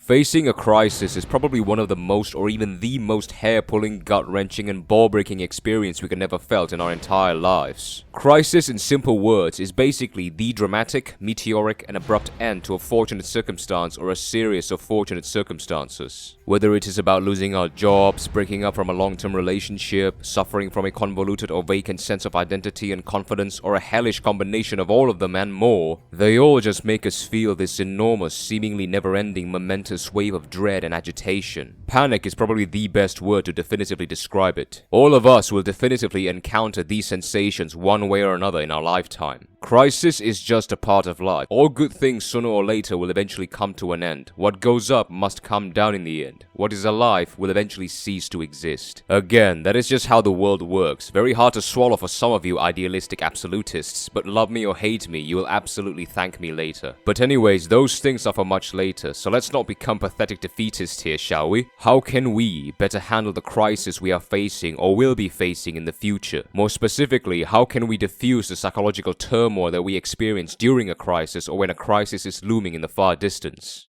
Facing a crisis is probably one of the most or even the most hair-pulling, gut-wrenching and ball-breaking experience we could ever felt in our entire lives. Crisis, in simple words, is basically the dramatic, meteoric and abrupt end to a fortunate circumstance or a series of fortunate circumstances. Whether it is about losing our jobs, breaking up from a long-term relationship, suffering from a convoluted or vacant sense of identity and confidence, or a hellish combination of all of them and more, they all just make us feel this enormous, seemingly never-ending, momentous wave of dread and agitation. Panic is probably the best word to definitively describe it. All of us will definitively encounter these sensations one way or another in our lifetime. Crisis is just a part of life. All good things sooner or later will eventually come to an end. What goes up must come down in the end. What is alive will eventually cease to exist. Again, that is just how the world works. Very hard to swallow for some of you idealistic absolutists, but love me or hate me, you will absolutely thank me later. But anyways, those things are for much later, so let's not become pathetic defeatists here, shall we? How can we better handle the crisis we are facing or will be facing in the future? More specifically, how can we diffuse the psychological turmoil that we experience during a crisis or when a crisis is looming in the far distance?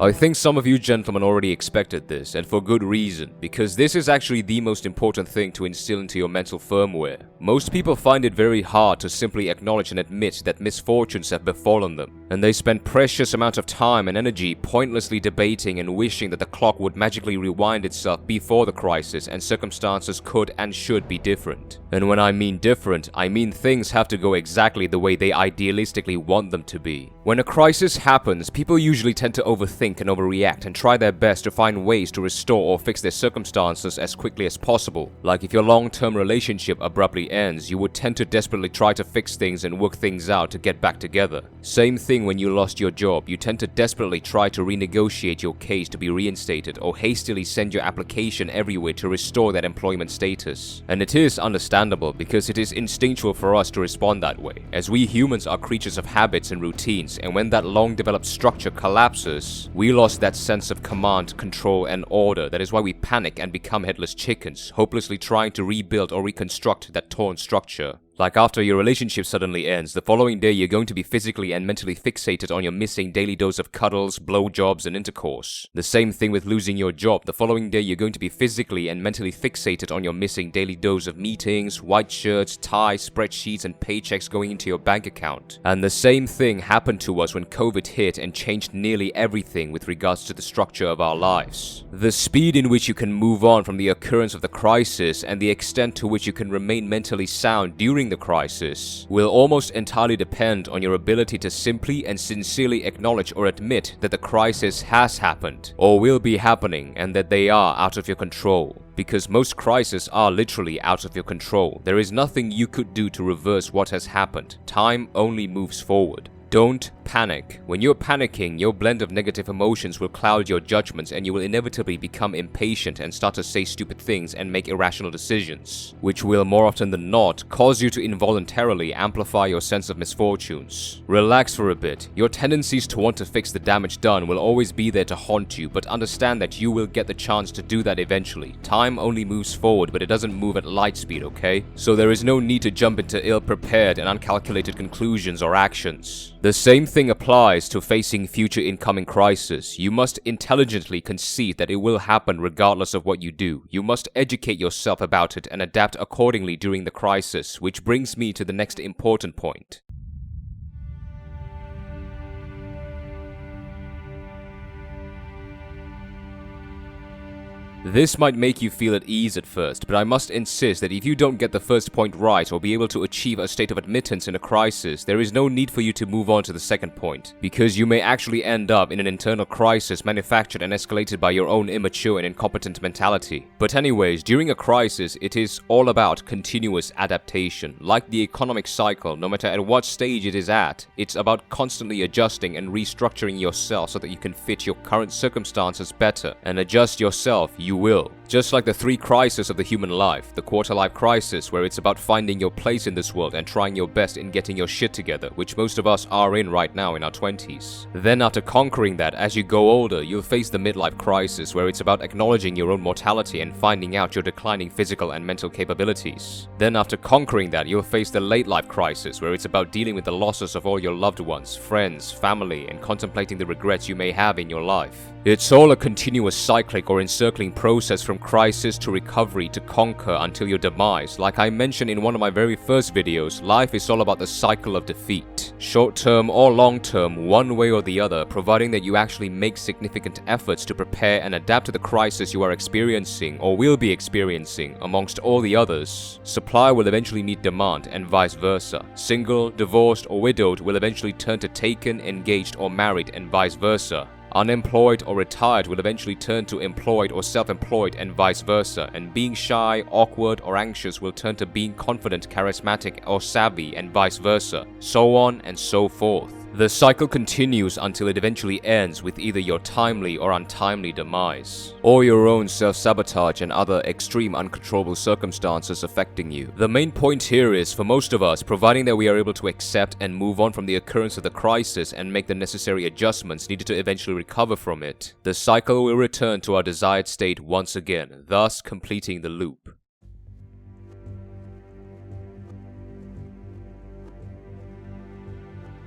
I think some of you gentlemen already expected this, and for good reason, because this is actually the most important thing to instill into your mental firmware. Most people find it very hard to simply acknowledge and admit that misfortunes have befallen them, and they spend precious amounts of time and energy pointlessly debating and wishing that the clock would magically rewind itself before the crisis and circumstances could and should be different. And when I mean different, I mean things have to go exactly the way they idealistically want them to be. When a crisis happens, people usually tend to overthink and overreact and try their best to find ways to restore or fix their circumstances as quickly as possible. Like if your long-term relationship abruptly ends, you would tend to desperately try to fix things and work things out to get back together. Same thing when you lost your job, you tend to desperately try to renegotiate your case to be reinstated or hastily send your application everywhere to restore that employment status. And it is understandable because it is instinctual for us to respond that way, as we humans are creatures of habits and routines, and when that long-developed structure collapses, we lost that sense of command, control, and order. That is why we panic and become headless chickens, hopelessly trying to rebuild or reconstruct that torn structure. Like after your relationship suddenly ends, the following day you're going to be physically and mentally fixated on your missing daily dose of cuddles, blowjobs, and intercourse. The same thing with losing your job. The following day you're going to be physically and mentally fixated on your missing daily dose of meetings, white shirts, ties, spreadsheets, and paychecks going into your bank account. And the same thing happened to us when COVID hit and changed nearly everything with regards to the structure of our lives. The speed in which you can move on from the occurrence of the crisis and the extent to which you can remain mentally sound during the crisis will almost entirely depend on your ability to simply and sincerely acknowledge or admit that the crisis has happened or will be happening and that they are out of your control. Because most crises are literally out of your control. There is nothing you could do to reverse what has happened. Time only moves forward. Don't panic. When you're panicking, your blend of negative emotions will cloud your judgments and you will inevitably become impatient and start to say stupid things and make irrational decisions, which will more often than not cause you to involuntarily amplify your sense of misfortunes. Relax for a bit. Your tendencies to want to fix the damage done will always be there to haunt you, but understand that you will get the chance to do that eventually. Time only moves forward, but it doesn't move at light speed, okay? So there is no need to jump into ill-prepared and uncalculated conclusions or actions. The same thing applies to facing future incoming crises. You must intelligently concede that it will happen regardless of what you do. You must educate yourself about it and adapt accordingly during the crisis, which brings me to the next important point. This might make you feel at ease at first, but I must insist that if you don't get the first point right or be able to achieve a state of admittance in a crisis, there is no need for you to move on to the second point, because you may actually end up in an internal crisis manufactured and escalated by your own immature and incompetent mentality. But anyways, during a crisis, it is all about continuous adaptation. Like the economic cycle, no matter at what stage it is at, it's about constantly adjusting and restructuring yourself so that you can fit your current circumstances better and adjust yourself You will. Just like the 3 crises of the human life, the quarter-life crisis, where it's about finding your place in this world and trying your best in getting your shit together, which most of us are in right now in our 20s. Then after conquering that, as you go older, you'll face the midlife crisis, where it's about acknowledging your own mortality and finding out your declining physical and mental capabilities. Then after conquering that, you'll face the late life crisis, where it's about dealing with the losses of all your loved ones, friends, family, and contemplating the regrets you may have in your life. It's all a continuous cyclic or encircling process from crisis to recovery to conquer until your demise. Like I mentioned in one of my very first videos, life is all about the cycle of defeat. Short-term or long-term, one way or the other, providing that you actually make significant efforts to prepare and adapt to the crisis you are experiencing or will be experiencing amongst all the others. Supply will eventually meet demand and vice versa. Single, divorced, or widowed will eventually turn to taken, engaged, or married and vice versa. Unemployed or retired will eventually turn to employed or self-employed and vice versa, and being shy, awkward, or anxious will turn to being confident, charismatic, or savvy and vice versa, so on and so forth. The cycle continues until it eventually ends with either your timely or untimely demise, or your own self-sabotage and other extreme uncontrollable circumstances affecting you. The main point here is, for most of us, providing that we are able to accept and move on from the occurrence of the crisis and make the necessary adjustments needed to eventually recover from it, the cycle will return to our desired state once again, thus completing the loop.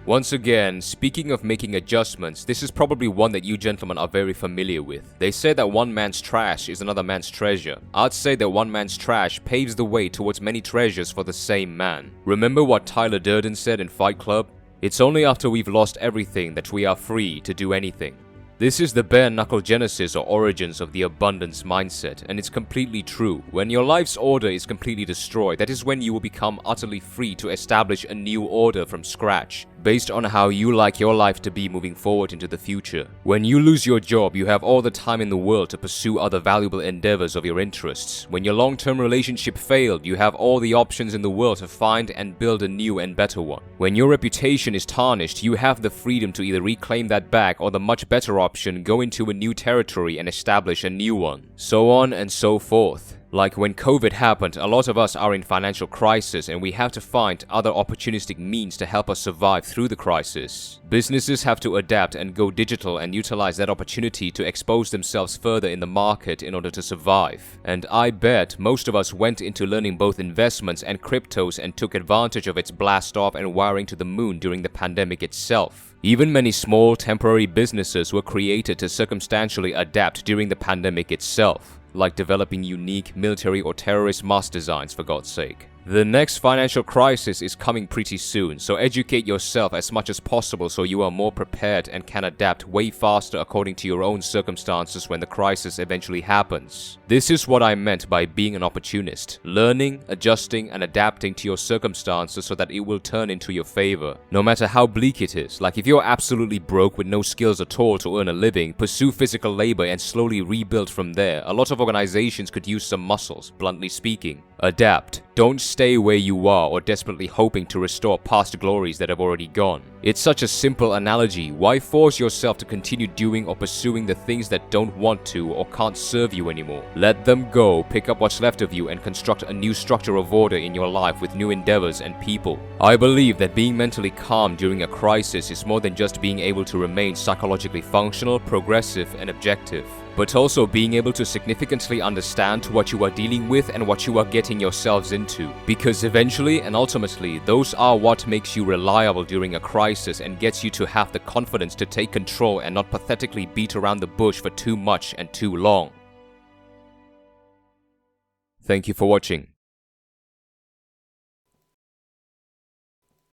Once again, speaking of making adjustments, this is probably one that you gentlemen are very familiar with. They say that one man's trash is another man's treasure. I'd say that one man's trash paves the way towards many treasures for the same man. Remember what Tyler Durden said in Fight Club? It's only after we've lost everything that we are free to do anything. This is the bare-knuckle genesis or origins of the abundance mindset, and it's completely true. When your life's order is completely destroyed, that is when you will become utterly free to establish a new order from scratch, based on how you like your life to be moving forward into the future. When you lose your job, you have all the time in the world to pursue other valuable endeavors of your interests. When your long-term relationship failed, you have all the options in the world to find and build a new and better one. When your reputation is tarnished, you have the freedom to either reclaim that back or the much better option, go into a new territory and establish a new one. So on and so forth. Like when COVID happened, a lot of us are in financial crisis and we have to find other opportunistic means to help us survive through the crisis. Businesses have to adapt and go digital and utilize that opportunity to expose themselves further in the market in order to survive. And I bet most of us went into learning both investments and cryptos and took advantage of its blast off and wiring to the moon during the pandemic itself. Even many small temporary businesses were created to circumstantially adapt during the pandemic itself, like developing unique military or terrorist mask designs, for God's sake. The next financial crisis is coming pretty soon, so educate yourself as much as possible so you are more prepared and can adapt way faster according to your own circumstances when the crisis eventually happens. This is what I meant by being an opportunist, learning, adjusting, and adapting to your circumstances so that it will turn into your favor. No matter how bleak it is, like if you're absolutely broke with no skills at all to earn a living, pursue physical labor and slowly rebuild from there. A lot of organizations could use some muscles, bluntly speaking. Adapt. Don't stay where you are or desperately hoping to restore past glories that have already gone. It's such a simple analogy. Why force yourself to continue doing or pursuing the things that don't want to or can't serve you anymore? Let them go, pick up what's left of you, and construct a new structure of order in your life with new endeavors and people. I believe that being mentally calm during a crisis is more than just being able to remain psychologically functional, progressive, and objective, but also being able to significantly understand what you are dealing with and what you are getting yourselves into. Because eventually and ultimately, those are what makes you reliable during a crisis and gets you to have the confidence to take control and not pathetically beat around the bush for too much and too long. Thank you for watching.